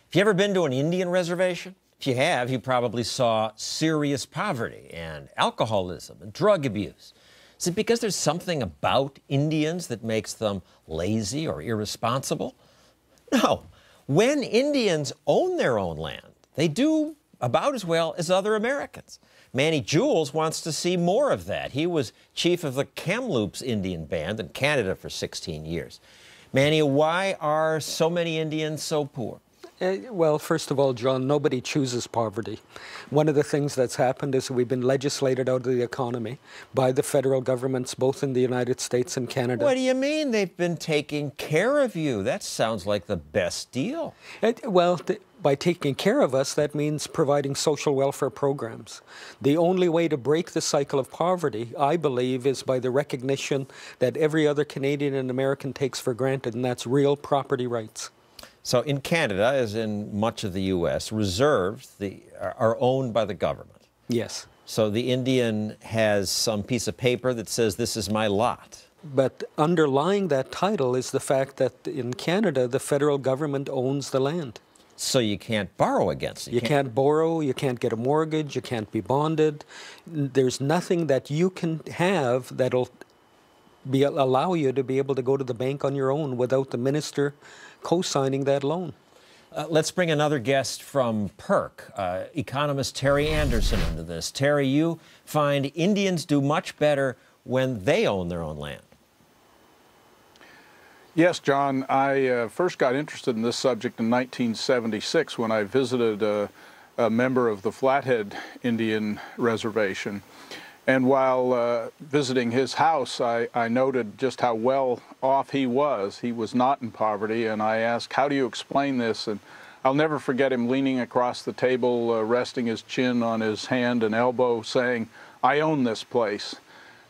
Have you ever been to an Indian reservation? If you have, you probably saw serious poverty and alcoholism and drug abuse. Is it because there's something about Indians that makes them lazy or irresponsible? No. When Indians own their own land, they do about as well as other Americans. Manny Jules wants to see more of that. He was chief of the Kamloops Indian Band in Canada for 16 years. Manny, why are so many Indians so poor? Well, first of all, John, nobody chooses poverty. One of the things that's happened is we've been legislated out of the economy by the federal governments, both in the United States and Canada. What do you mean they've been taking care of you? That sounds like the best deal. By taking care of us, that means providing social welfare programs. The only way to break the cycle of poverty, I believe, is by the recognition that every other Canadian and American takes for granted, and that's real property rights. So in Canada, as in much of the U.S., reserves are owned by the government. Yes. So the Indian has some piece of paper that says, this is my lot. But underlying that title is the fact that in Canada, the federal government owns the land. So you can't borrow against it. You can't borrow, you can't get a mortgage, you can't be bonded. There's nothing that you can have that'll allow you to be able to go to the bank on your own without the minister co-signing that loan. Let's bring another guest from PERC, economist Terry Anderson, into this. Terry, you find Indians do much better when they own their own land. Yes, John. I first got interested in this subject in 1976 when I visited a member of the Flathead Indian Reservation. And while visiting his house, I noted just how well off he was. He was not in poverty, and I asked, how do you explain this? And I'll never forget him leaning across the table, resting his chin on his hand and elbow, saying, I own this place.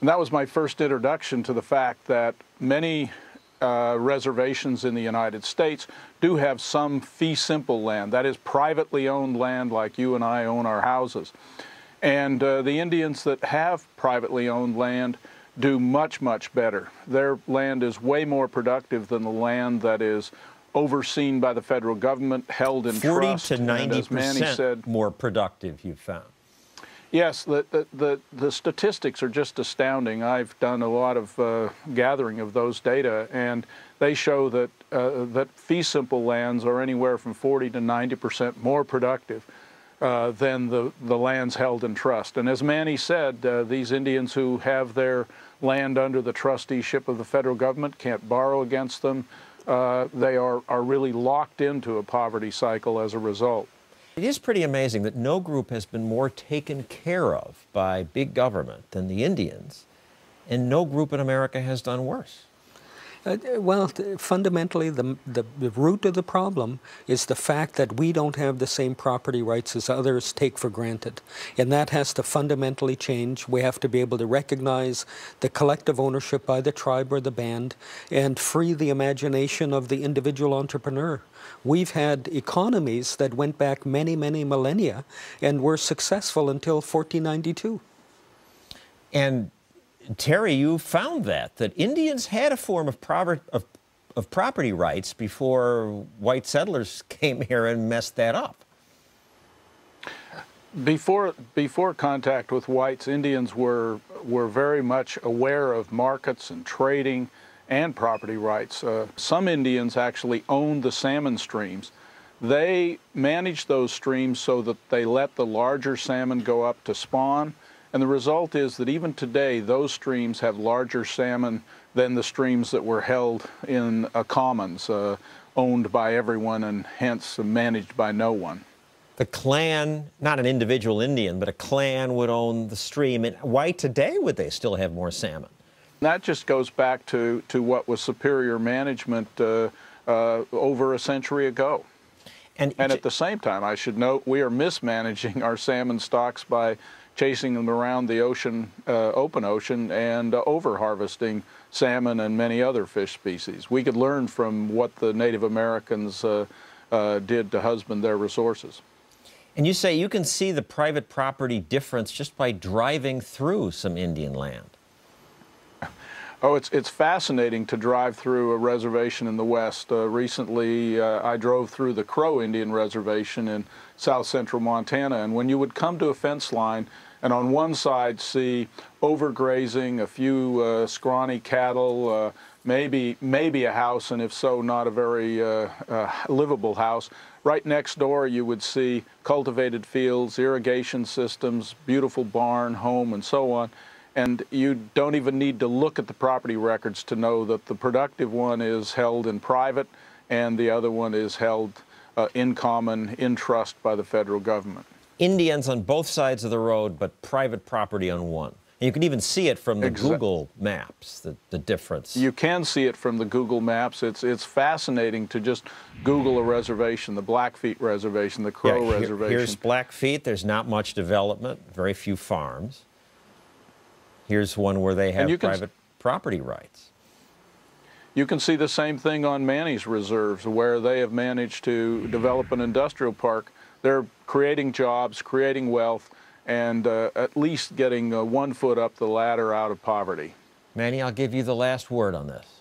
And that was my first introduction to the fact that many reservations in the United States do have some fee simple land, that is privately owned land like you and I own our houses. And the Indians that have privately owned land do much, much better. Their land is way more productive than the land that is overseen by the federal government, held in trust. 40 to 90% more productive, you've found. Yes, the statistics are just astounding. I've done a lot of gathering of those data, and they show that, that fee simple lands are anywhere from 40 to 90% more productive than the lands held in trust. And as Manny said, these Indians who have their land under the trusteeship of the federal government can't borrow against them. They are really locked into a poverty cycle as a result. It is pretty amazing that no group has been more taken care of by big government than the Indians, and no group in America has done worse. Fundamentally, the root of the problem is the fact that we don't have the same property rights as others take for granted. And that has to fundamentally change. We have to be able to recognize the collective ownership by the tribe or the band and free the imagination of the individual entrepreneur. We've had economies that went back many, many millennia and were successful until 1492. And Terry, you found that Indians had a form of property rights before white settlers came here and messed that up. Before contact with whites, Indians were very much aware of markets and trading and property rights. Some Indians actually owned the salmon streams. They managed those streams so that they let the larger salmon go up to spawn. And the result is that even today, those streams have larger salmon than the streams that were held in commons, owned by everyone and hence managed by no one. The clan, not an individual Indian, but a clan would own the stream. And why today would they still have more salmon? That just goes back to what was superior management over a century ago. And at the same time, I should note, we are mismanaging our salmon stocks by chasing them around the ocean, open ocean, and over-harvesting salmon and many other fish species. We could learn from what the Native Americans did to husband their resources. And you say you can see the private property difference just by driving through some Indian land. Oh, it's fascinating to drive through a reservation in the West. Recently, I drove through the Crow Indian Reservation in south central Montana, and when you would come to a fence line and on one side see overgrazing, a few scrawny cattle, maybe a house, and if so, not a very livable house. Right next door, you would see cultivated fields, irrigation systems, beautiful barn, home, and so on. And you don't even need to look at the property records to know that the productive one is held in private and the other one is held in common, in trust by the federal government. Indians on both sides of the road, but private property on one. And you can even see it from the Google Maps, the difference. You can see it from the Google Maps. It's fascinating to just Google a reservation, the Blackfeet Reservation, the Crow Reservation. Here's Blackfeet. There's not much development, very few farms. Here's one where they have private property rights. You can see the same thing on Manny's reserves, where they have managed to develop an industrial park. They're creating jobs, creating wealth, and at least getting 1 foot up the ladder out of poverty. Manny, I'll give you the last word on this.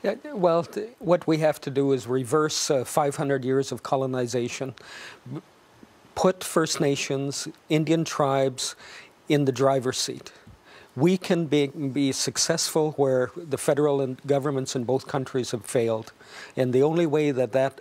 Yeah, well, what we have to do is reverse 500 years of colonization, put First Nations, Indian tribes in the driver's seat. We can be successful where the federal and governments in both countries have failed. And the only way that that